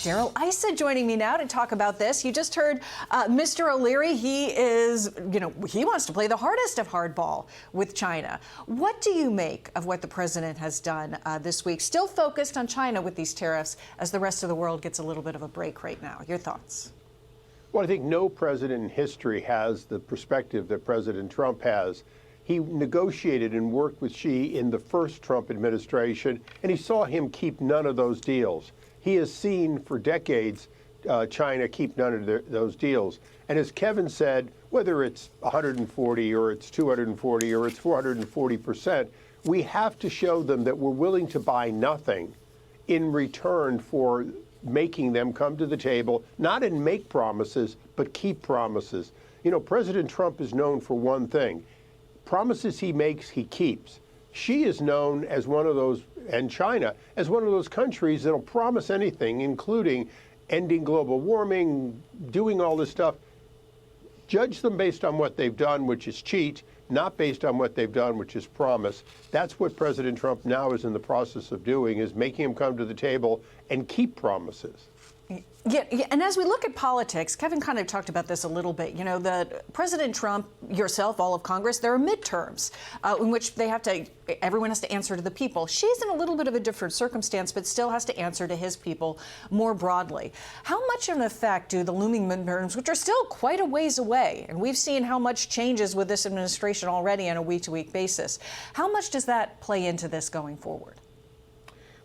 Darrell Issa joining me now to talk about this. You just heard Mr. O'Leary. He is, he wants to play the hardest of hardball with China. What do you make of what the president has done this week? Still focused on China with these tariffs as the rest of the world gets a little bit of a break right now. Your thoughts? Well, I think no president in history has the perspective that President Trump has. He negotiated and worked with Xi in the first Trump administration, and he saw him keep none of those deals. He has seen for decades China keep none of those deals. And as Kevin said, whether it's 140 or it's 240 or it's 440%, we have to show them that we're willing to buy nothing in return for making them come to the table, not and make promises, but keep promises. You know, President Trump is known for one thing. Promises he makes, he keeps. Xi is known as one of those, and China, as one of those countries that'll promise anything, including ending global warming, doing all this stuff. Judge them based on what they've done, which is cheat, not based on what they've done, which is promise. That's what President Trump now is in the process of doing, is making them come to the table and keep promises. Yeah, and as we look at politics, Kevin kind of talked about this a little bit. You know, that President Trump, yourself, all of Congress, there are midterms in which everyone has to answer to the people. She's in a little bit of a different circumstance, but still has to answer to his people more broadly. How much of an effect do the looming midterms, which are still quite a ways away, and we've seen how much changes with this administration already on a week-to-week basis, how much does that play into this going forward?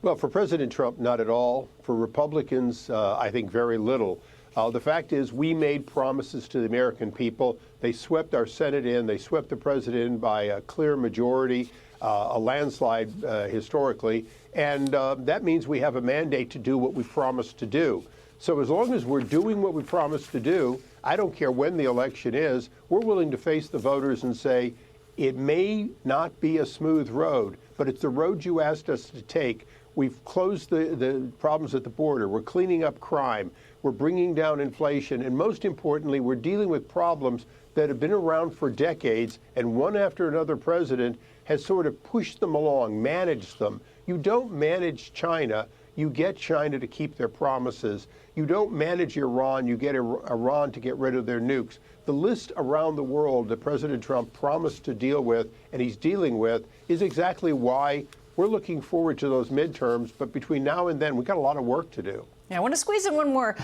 Well, for President Trump, not at all. For Republicans, I think very little. The fact is, we made promises to the American people. They swept our Senate in. They swept the president in by a clear majority, a landslide historically. And that means we have a mandate to do what we promised to do. So as long as we're doing what we promised to do, I don't care when the election is, we're willing to face the voters and say, it may not be a smooth road, but it's the road you asked us to take. We've closed the problems at the border. We're cleaning up crime. We're bringing down inflation. And most importantly, we're dealing with problems that have been around for decades, and one after another president has sort of pushed them along, managed them. You don't manage China. You get China to keep their promises. You don't manage Iran. You get Iran to get rid of their nukes. The list around the world that President Trump promised to deal with, and he's dealing with, is exactly why we're looking forward to those midterms, but between now and then, we've got a lot of work to do. Yeah, I want to squeeze in one more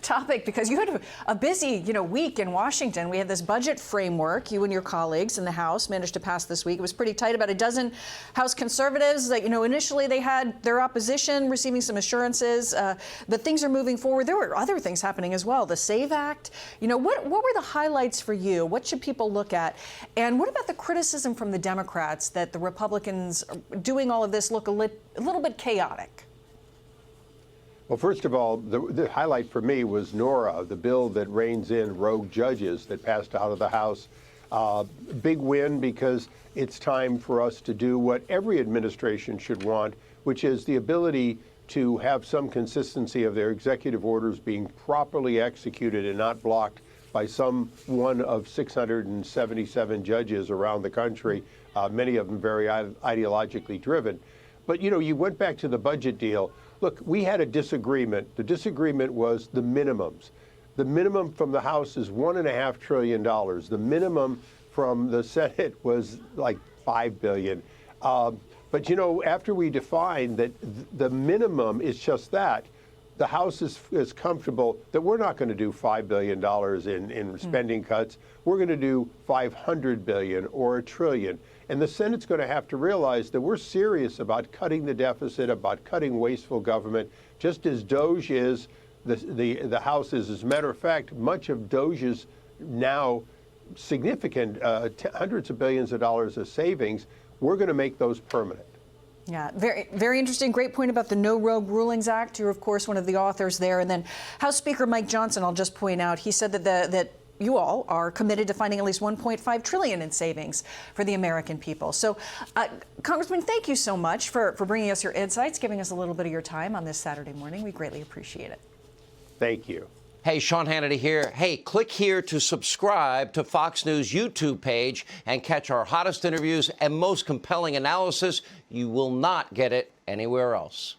topic, because you had a busy, week in Washington. We had this budget framework you and your colleagues in the House managed to pass this week. It was pretty tight. About a dozen House conservatives that, initially they had their opposition receiving some assurances, but things are moving forward. There were other things happening as well. The SAVE Act. What were the highlights for you? What should people look at? And what about the criticism from the Democrats that the Republicans doing all of this look a little bit chaotic? Well, first of all, the highlight for me was NORA, the bill that reins in rogue judges that passed out of the House. Big win, because it's time for us to do what every administration should want, which is the ability to have some consistency of their executive orders being properly executed and not blocked by some one of 677 judges around the country, many of them very ideologically driven. But, you went back to the budget deal. Look, we had a disagreement. The disagreement was the minimums. The minimum from the House is $1.5 trillion. The minimum from the Senate was like $5 billion. But, after we defined that the minimum is just that, the House is comfortable that we're not going to do $5 billion in spending cuts. We're going to do $500 billion or $1 trillion. And the Senate's going to have to realize that we're serious about cutting the deficit, about cutting wasteful government, just as DOGE is, the House is. As a matter of fact, much of DOGE's now significant hundreds of billions of dollars of savings, we're going to make those permanent. Yeah, very, very interesting. Great point about the No Rogue Rulings Act. You're, of course, one of the authors there. And then House Speaker Mike Johnson, I'll just point out, he said that you all are committed to finding at least $1.5 trillion in savings for the American people. So, Congressman, thank you so much for bringing us your insights, giving us a little bit of your time on this Saturday morning. We greatly appreciate it. Thank you. Hey, Sean Hannity here. Hey, click here to subscribe to Fox News YouTube page and catch our hottest interviews and most compelling analysis. You will not get it anywhere else.